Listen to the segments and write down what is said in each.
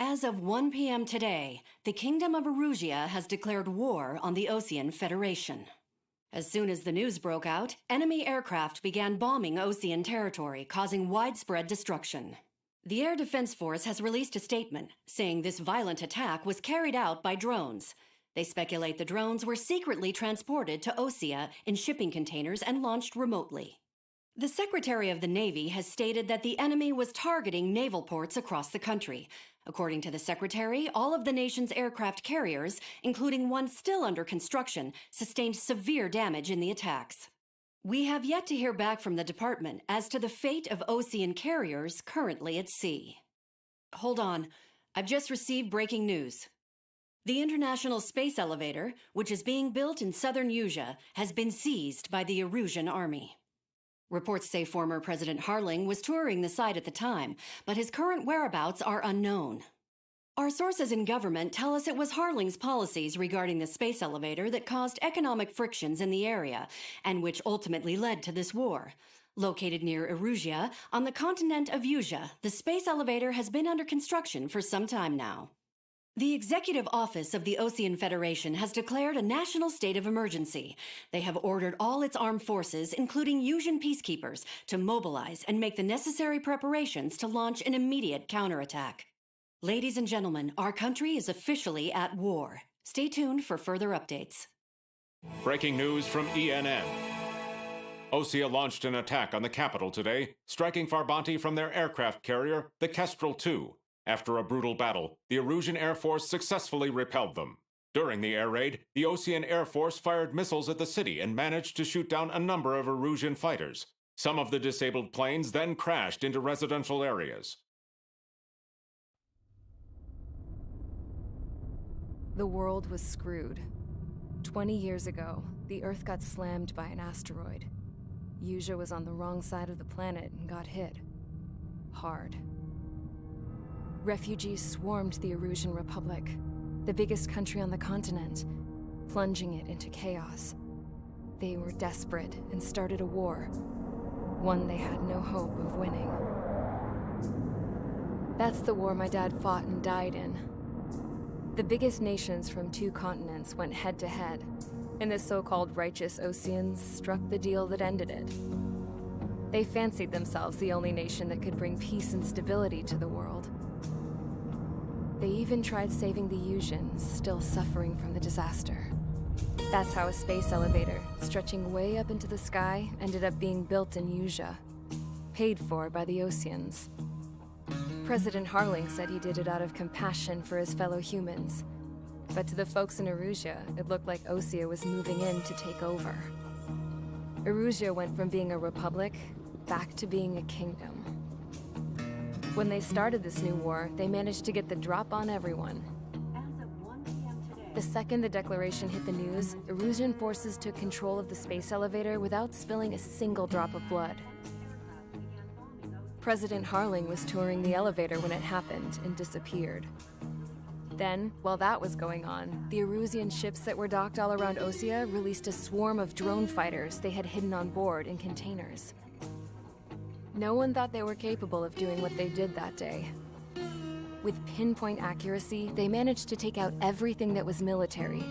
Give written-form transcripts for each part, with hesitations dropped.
As of 1 p.m. today, the Kingdom of Erusia has declared war on the Osean Federation. As soon as the news broke out, enemy aircraft began bombing Osean territory, causing widespread destruction. The Air Defense Force has released a statement saying this violent attack was carried out by drones. They speculate the drones were secretly transported to Osea in shipping containers and launched remotely. The Secretary of the Navy has stated that the enemy was targeting naval ports across the country. According to the Secretary, all of the nation's aircraft carriers, including one still under construction, sustained severe damage in the attacks. We have yet to hear back from the department as to the fate of Osean carriers currently at sea. Hold on, I've just received breaking news. The International Space Elevator, which is being built in southern Usea, has been seized by the Erusian army. Reports say former President Harling was touring the site at the time, but his current whereabouts are unknown. Our sources in government tell us it was Harling's policies regarding the space elevator that caused economic frictions in the area, and which ultimately led to this war. Located near Erusia, on the continent of Usea, the space elevator has been under construction for some time now. The Executive Office of the Osean Federation has declared a national state of emergency. They have ordered all its armed forces, including Usian peacekeepers, to mobilize and make the necessary preparations to launch an immediate counterattack. Ladies and gentlemen, our country is officially at war. Stay tuned for further updates. Breaking news from ENN. Osea launched an attack on the capital today, striking Farbanti from their aircraft carrier, the Kestrel II. After a brutal battle, the Erusian Air Force successfully repelled them. During the air raid, the Osean Air Force fired missiles at the city and managed to shoot down a number of Erusian fighters. Some of the disabled planes then crashed into residential areas. The world was screwed. 20 years ago, the Earth got slammed by an asteroid. Usea was on the wrong side of the planet and got hit. Hard. Refugees swarmed the Erusian Republic, the biggest country on the continent, plunging it into chaos. They were desperate and started a war, one they had no hope of winning. That's the war my dad fought and died in. The biggest nations from 2 continents went head-to-head, and the so-called righteous Oseans struck the deal that ended it. They fancied themselves the only nation that could bring peace and stability to the world. They even tried saving the Usians, still suffering from the disaster. That's how a space elevator, stretching way up into the sky, ended up being built in Usea, paid for by the Oseans. President Harling said he did it out of compassion for his fellow humans, but to the folks in Erusia, it looked like Osea was moving in to take over. Erusia went from being a republic back to being a kingdom. When they started this new war, they managed to get the drop on everyone. As of 1 p.m. today, The second the declaration hit the news, Erusian forces took control of the space elevator without spilling a single drop of blood. President Harling was touring the elevator when it happened and disappeared. Then, while that was going on, the Erusian ships that were docked all around Osea released a swarm of drone fighters they had hidden on board in containers. No one thought they were capable of doing what they did that day. With pinpoint accuracy, they managed to take out everything that was military,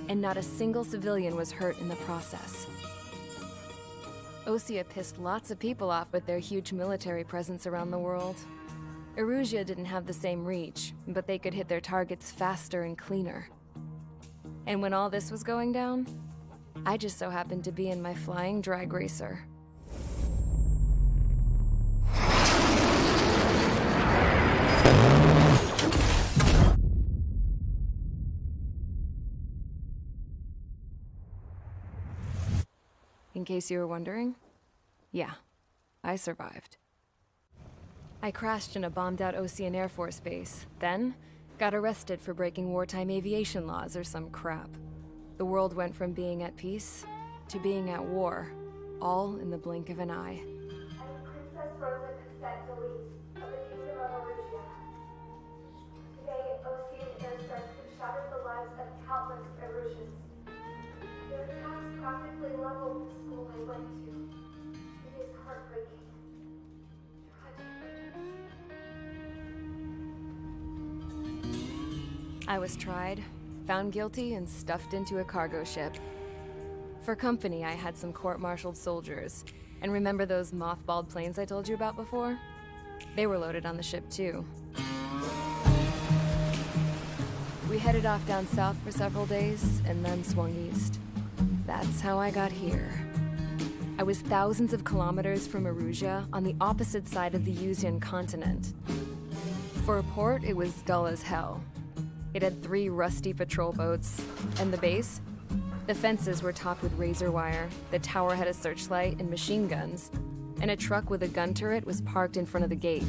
and not a single civilian was hurt in the process. Osea pissed lots of people off with their huge military presence around the world. Erusia didn't have the same reach, but they could hit their targets faster and cleaner. And when all this was going down, I just so happened to be in my flying drag racer. In case you were wondering, yeah, I survived. I crashed in a bombed-out Osean Air Force base, then got arrested for breaking wartime aviation laws or some crap. The world went from being at peace to being at war, all in the blink of an eye. I am Princess Rosa Cassette-Delise of the Kingdom of Erusia. Today, Osean airstrikes have shattered the lives of countless Erusians. Their attacks practically leveled the school I went to. It is heartbreaking. Tragic. I was tried, found guilty, and stuffed into a cargo ship. For company, I had some court-martialed soldiers. And remember those mothballed planes I told you about before? They were loaded on the ship, too. We headed off down south for several days, and then swung east. That's how I got here. I was thousands of kilometers from Erusia, on the opposite side of the Yuzian continent. For a port, it was dull as hell. It had 3 rusty patrol boats, and the base? The fences were topped with razor wire, the tower had a searchlight and machine guns, and a truck with a gun turret was parked in front of the gate.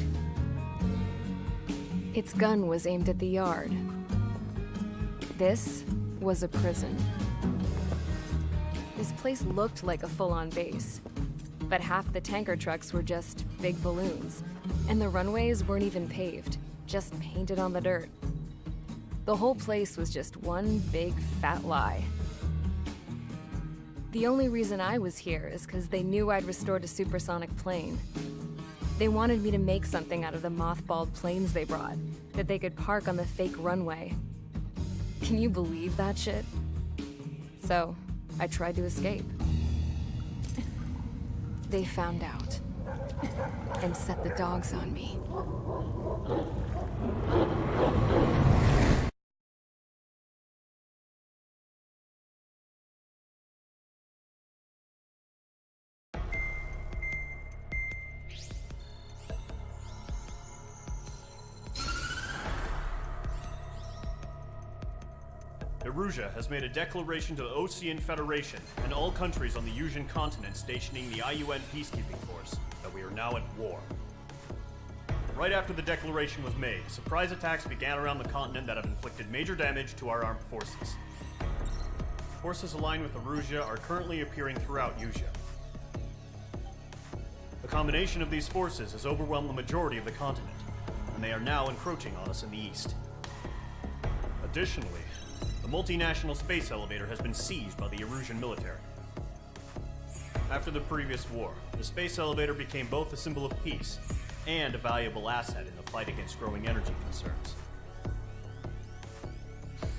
Its gun was aimed at the yard. This was a prison. This place looked like a full-on base, but half the tanker trucks were just big balloons, and the runways weren't even paved, just painted on the dirt. The whole place was just one big fat lie. The only reason I was here is because they knew I'd restored a supersonic plane. They wanted me to make something out of the mothballed planes they brought, that they could park on the fake runway. Can you believe that shit? So, I tried to escape. They found out, and set the dogs on me. Erusia has made a declaration to the Osean Federation and all countries on the Yuzian continent stationing the IUN peacekeeping force that we are now at war. Right after the declaration was made, surprise attacks began around the continent that have inflicted major damage to our armed forces. Forces aligned with Erusia are currently appearing throughout Yusia. The combination of these forces has overwhelmed the majority of the continent, and they are now encroaching on us in the east. Additionally, the multinational space elevator has been seized by the Erusian military. After the previous war, the space elevator became both a symbol of peace and a valuable asset in the fight against growing energy concerns.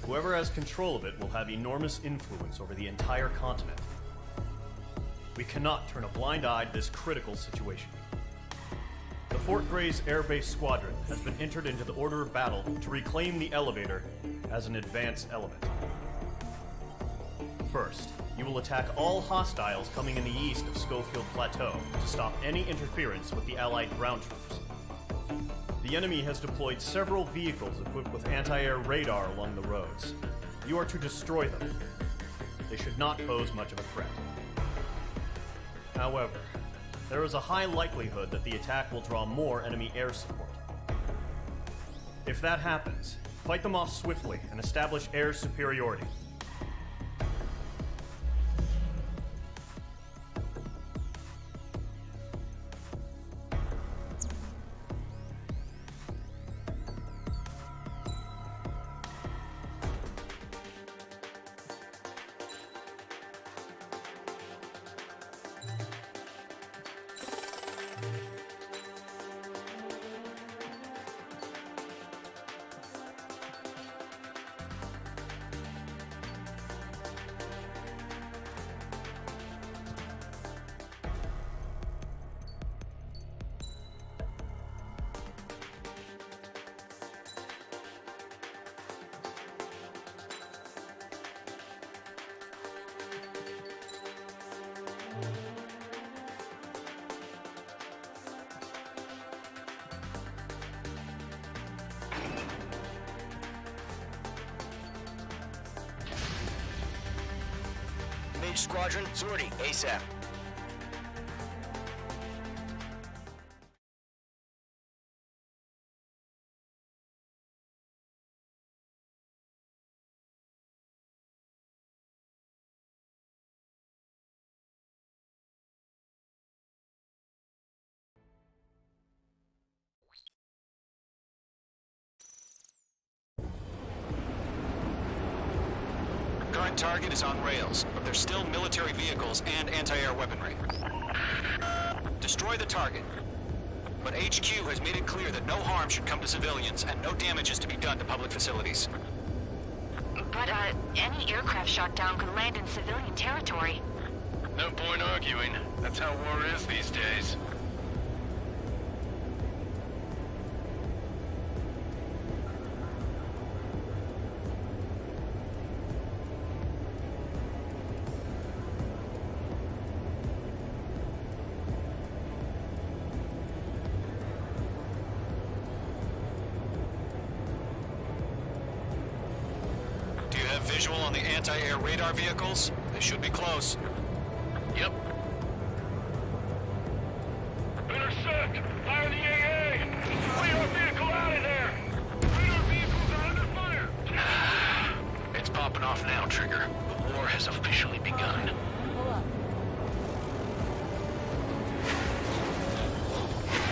Whoever has control of it will have enormous influence over the entire continent. We cannot turn a blind eye to this critical situation. The Fort Gray's Air Base Squadron has been entered into the order of battle to reclaim the elevator as an advance element. First, you will attack all hostiles coming in the east of Schofield Plateau to stop any interference with the Allied ground troops. The enemy has deployed several vehicles equipped with anti-air radar along the roads. You are to destroy them. They should not pose much of a threat. However, there is a high likelihood that the attack will draw more enemy air support. If that happens, fight them off swiftly and establish air superiority. Mage Squadron, sortie, ASAP. Current target is on rails, but there's still military vehicles and anti-air weaponry. Destroy the target. But HQ has made it clear that no harm should come to civilians and no damage is to be done to public facilities. But, any aircraft shot down could land in civilian territory. No point arguing. That's how war is these days. Do you have visual on the anti-air radar vehicles? They should be close. Yep. Intercept! Fire the AA! Radar vehicle out of there! Radar vehicles are under fire! It's popping off now, Trigger. The war has officially begun.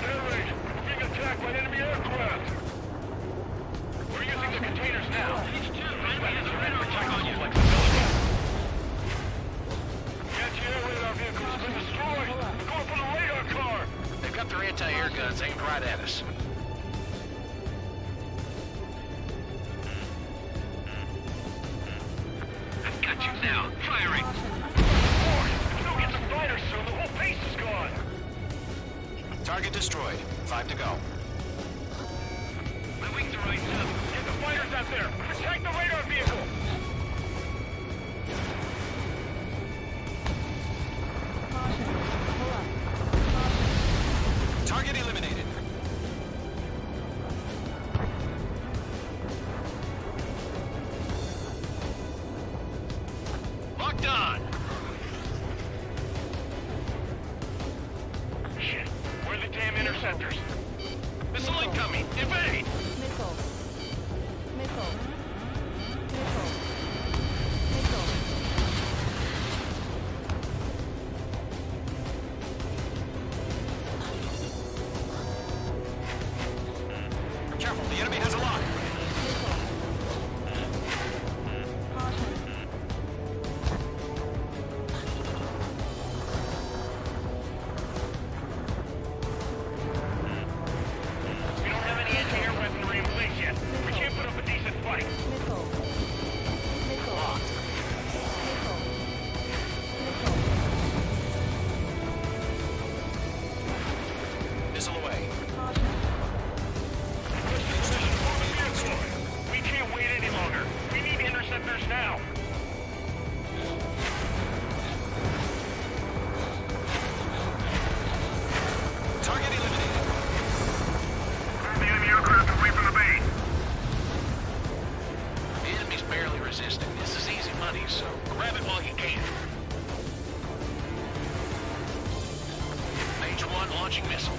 Air raid! We're being attacked by enemy aircraft! We're using the containers now. Enemy has a radar check on you. Anti-air radar vehicle has been destroyed! We're going for the radar car! They've got their anti-air guns aimed right at us. I've got you now. Firing! Boy, if we don't get some fighters soon, the whole base is gone! Target destroyed. 5 to go. My wings are right up. Get the fighters out there! Protect the radar vehicle! Target eliminated. Locked on! Shit. Where are the damn interceptors? Missile incoming! Evade! Missile. Missile. Careful, the enemy has a lock. We don't have any anti-air weaponry in place yet. We can't put up a decent fight. Locked. Missile away. We can't wait any longer. We need interceptors now. Target eliminated. The enemy aircraft away from the base. The enemy's barely resisting. This is easy money, so grab it while you can. Mage 1 launching missile.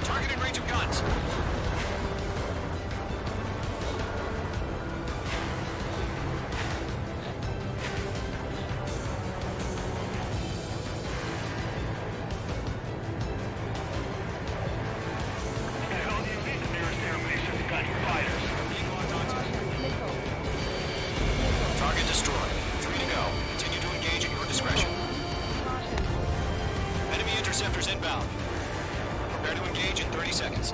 Target in range of guns. What the hell do you think the nearest air base has got fighters? Target destroyed. 3 to go. Continue to engage at your discretion. Enemy interceptors inbound. Prepare to engage in 30 seconds.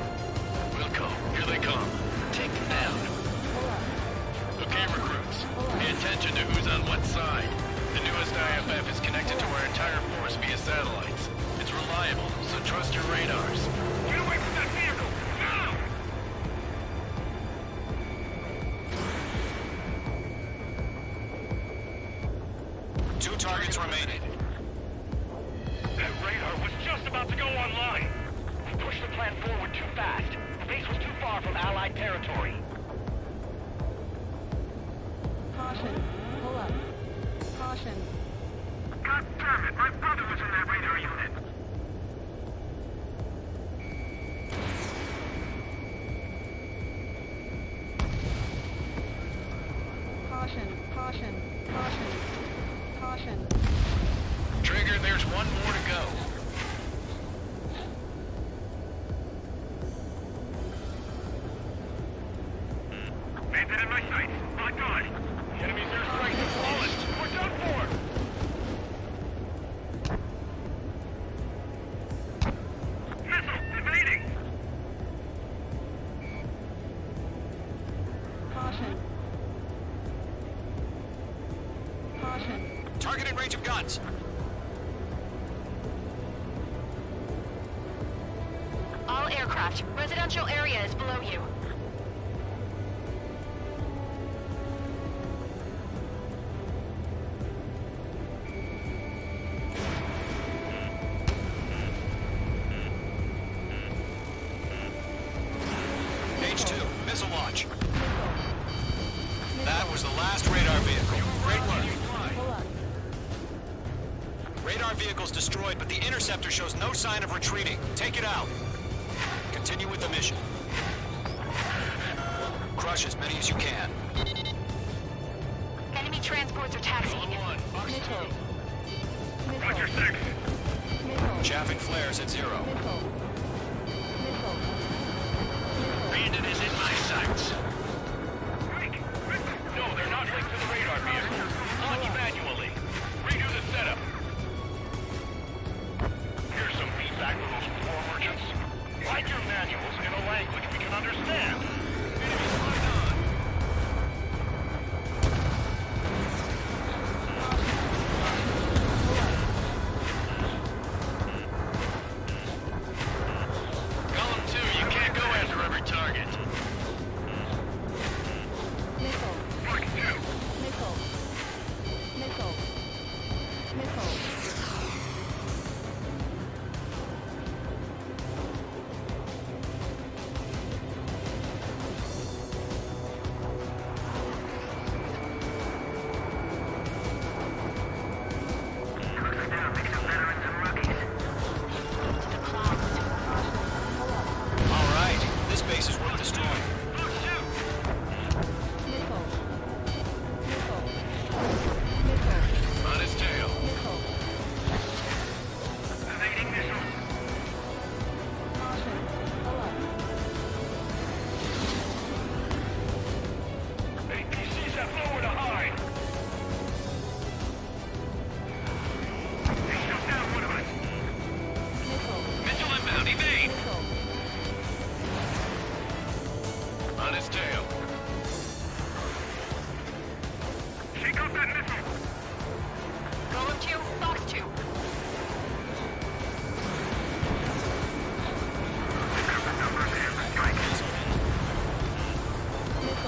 Wilco, here they come. Take them down. Okay, recruits. Pay attention to who's on what side. The newest IFF is connected to our entire force via satellites. It's reliable, so trust your radars. Get away from that vehicle! Now! Two targets remaining. That radar was just about to go online. We pushed the plan forward too fast. The base was too far from Allied territory. Caution. Pull up. Caution. God damn it! My brother was in that radar unit. Caution. Caution. Caution. Caution. Trigger, there's one more to go. Landed in my sights. Locked on. The enemy's airstrike is flawless. We're done for. Target in range of guns. All aircraft. Residential area is below you. H2, missile launch. That was the last radar vehicle. Great work. Radar vehicle's destroyed, but the interceptor shows no sign of retreating. Take it out. Continue with the mission. Crush as many as you can. Enemy transports are taxiing. Roger 6. Chaffing flares at 0. Bandit is in my sights. No, they're not linked to the radar vehicle. Launch manually. Redo the setup. Here's some feedback for those floor merchants. Write your manuals in a language we can understand. Enemy spotted on. Column 2, you can't go after every target. Mark 2. All right, this base is worth destroying. On his tail. Evading missile. APCs have nowhere to hide. He shot down one of us. Missile inbound, evade. On his tail. Shake off that missile. Golem 2, Fox 2.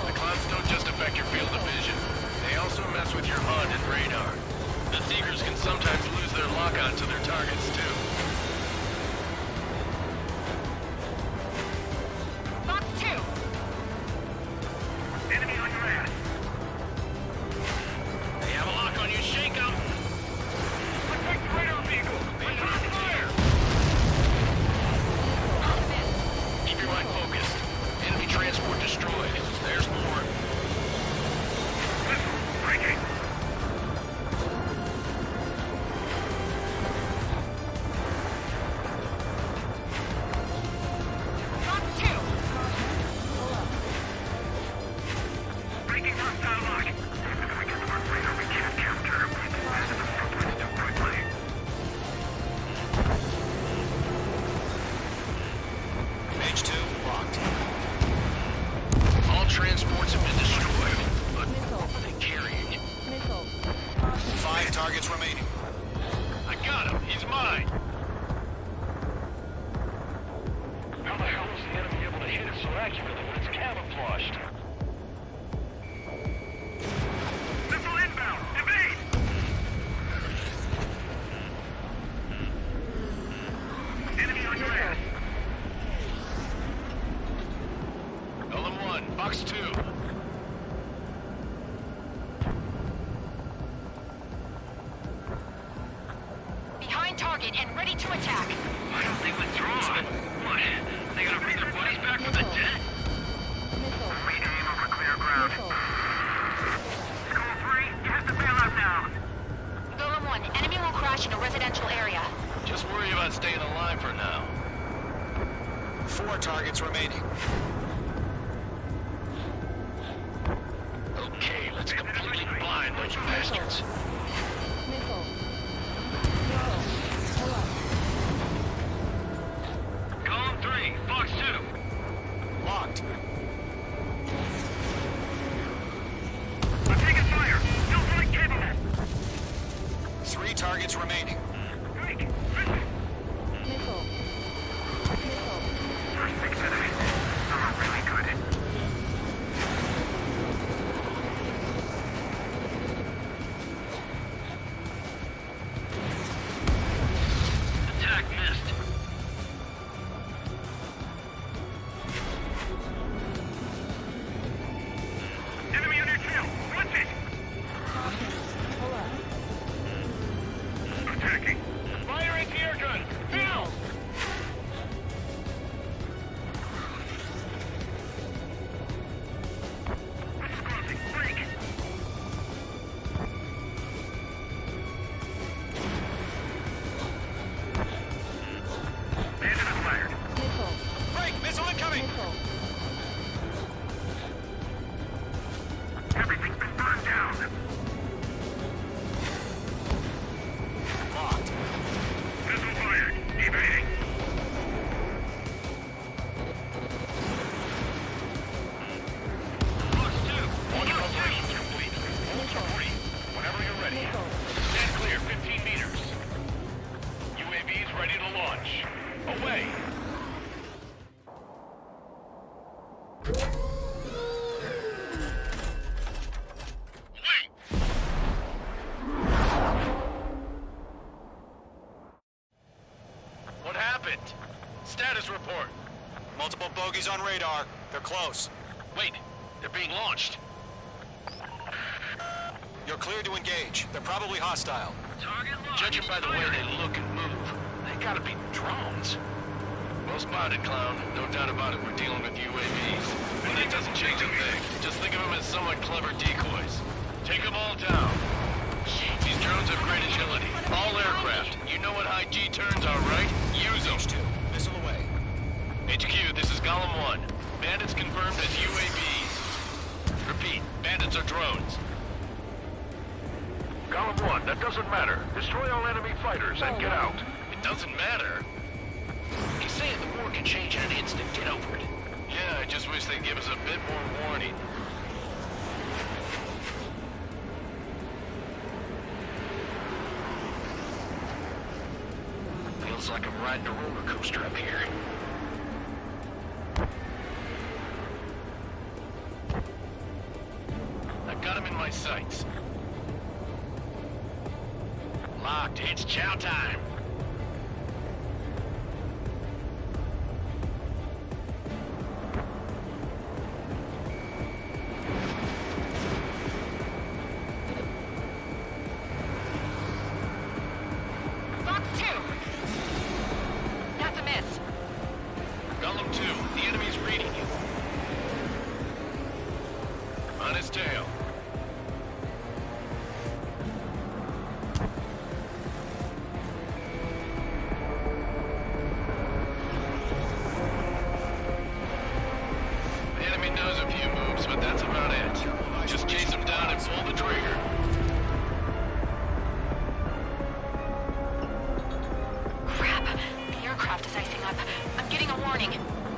The clouds don't just affect your field of vision. They also mess with your HUD and radar. The Seekers can sometimes lose their lock-on to their targets, too. Fox 2. Enemy on your ass. They have a lock on you. Shake them. Protect the radar vehicle. Return fire. Keep your mind focused. Enemy transport destroyed. There's more. Missile breaking. Fox 2. Breaking hostile lock. If we get one radar we can't capture, we can pass the front window quickly. H2 locked. All transports have been destroyed, but what are they carrying? 5 targets remaining. I got him. He's mine. How the hell is the enemy able to hit it so accurately when it's camouflaged? Missile inbound. Evade. Enemy on your ass. Golem 1, Fox 2. Behind target and ready to attack. I don't think withdrawn. What? They gonna bring their buddies back from the dead? Rename over clear ground. School 3, you have to bail out now. Golem 1, enemy will crash in a residential area. Just worry about staying alive for now. 4 targets remaining. Okay, let's completely blind those bastards. Column 3, Fox 2. Locked. I'm taking fire. Still flight capable. targets remaining. Nickel. Attack missed. Enemy on your trail. Watch it. Pull up. Attacking. Fire anti-air gun. Now. Crossing. Break. Bandit is fired. Nickel. Break! Missile incoming! Nickel. Everything's been burned down. Locked. Missile fired. Evading. Fox 2. Launch operations complete. Ultra 3. Whenever you're ready. Nickel. Stand clear 15 meters. UAVs ready to launch. Away. Wait. What happened? Status report. Multiple bogies on radar. They're close. Wait, they're being launched. You're cleared to engage. They're probably hostile. Judging by the way they look and move, they gotta be drones. Well spotted, clown. No doubt about it, we're dealing with UAVs. But that doesn't change a thing. Just think of them as somewhat clever decoys. Take them all down. These drones have great agility. All aircraft. You know what high G turns are, right? Use them. H2. Missile away. HQ, this is Golem 1. Bandits confirmed as UAVs. Repeat, bandits are drones. Golem 1, that doesn't matter. Destroy all enemy fighters and get out. It doesn't matter? He's saying the war can change in an instant. Get over it. Yeah, I just wish they'd give us a bit more warning. Feels like I'm riding a roller coaster up here. I've got him in my sights. Locked. It's chow time. Fox 2! That's a miss. Golem 2, the enemy's reading you. On his tail. The enemy knows a few moves, but that's about it. Just chase him down and pull the trigger. Crap. The aircraft is icing up. I'm getting a warning.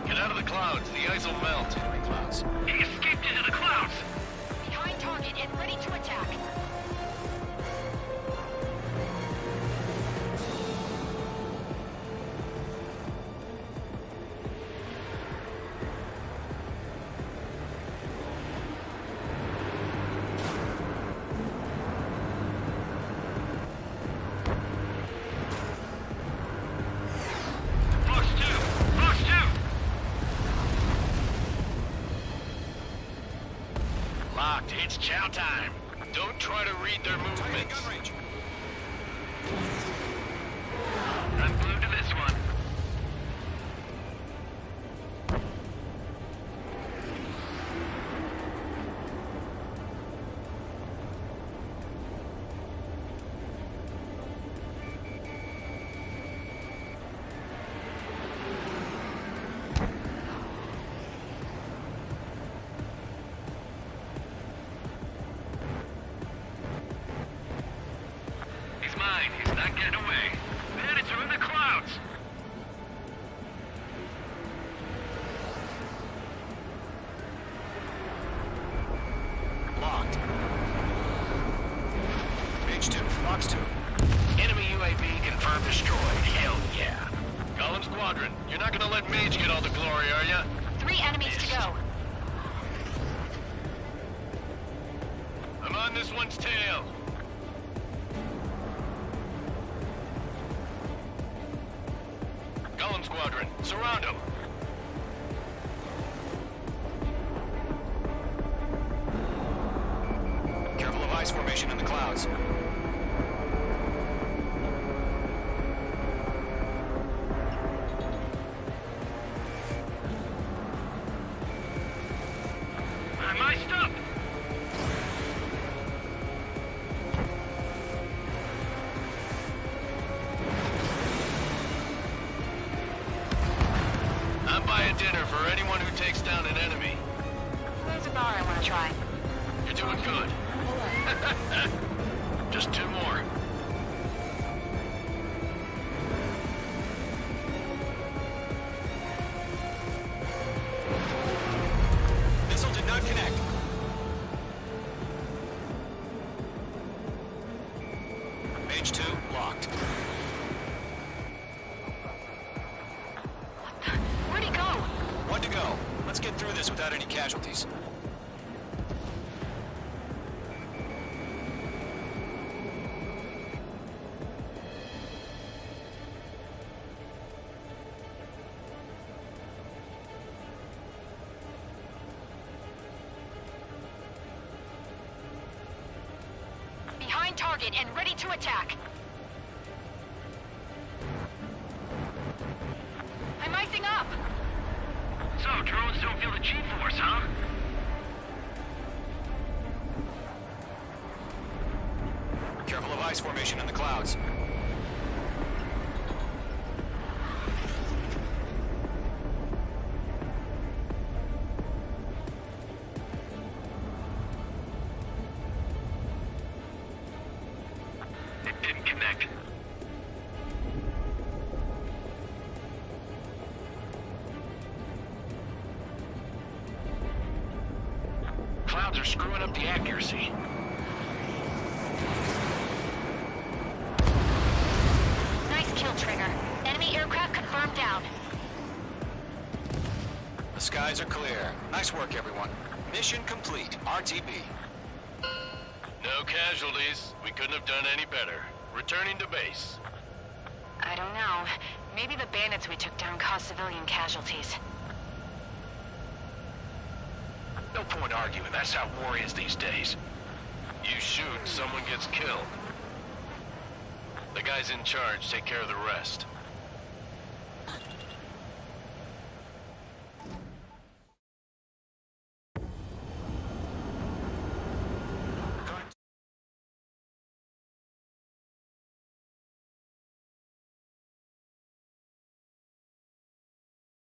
Get out of the clouds, the ice will melt. Clouds. He escaped into the clouds! Behind target and ready to attack. Fox 2! Fox 2! Locked. It's chow time. Don't try to read their Target movements. gun range. I'm glued to this one. He's mine. He's not getting away. Bandits are in the clouds. Locked. H2. Fox 2. Enemy confirmed destroyed. Hell yeah. Golem Squadron, you're not gonna let Mage get all the glory, are ya? 3 enemies to go. I'm on this one's tail. Golem Squadron, surround him. Careful of ice formation in the clouds. I'm iced up. I'm buying dinner for anyone who takes down an enemy. There's a bar I want to try. You're doing good. Just 2 more. Missile did not connect. Mage 2 locked. Where'd he go? 1 to go. Let's get through this without any casualties. Behind target and ready to attack. I'm icing up. So, drones don't feel the G-force, huh? Careful of ice formation in the clouds. It didn't connect. Clouds are screwing up the accuracy. Nice kill, Trigger. Enemy aircraft confirmed down. The skies are clear. Nice work, everyone. Mission complete. RTB. No casualties. We couldn't have done any better. Returning to base. I don't know. Maybe the bandits we took down caused civilian casualties. No point arguing. That's how war is these days. You shoot, someone gets killed. The guys in charge take care of the rest.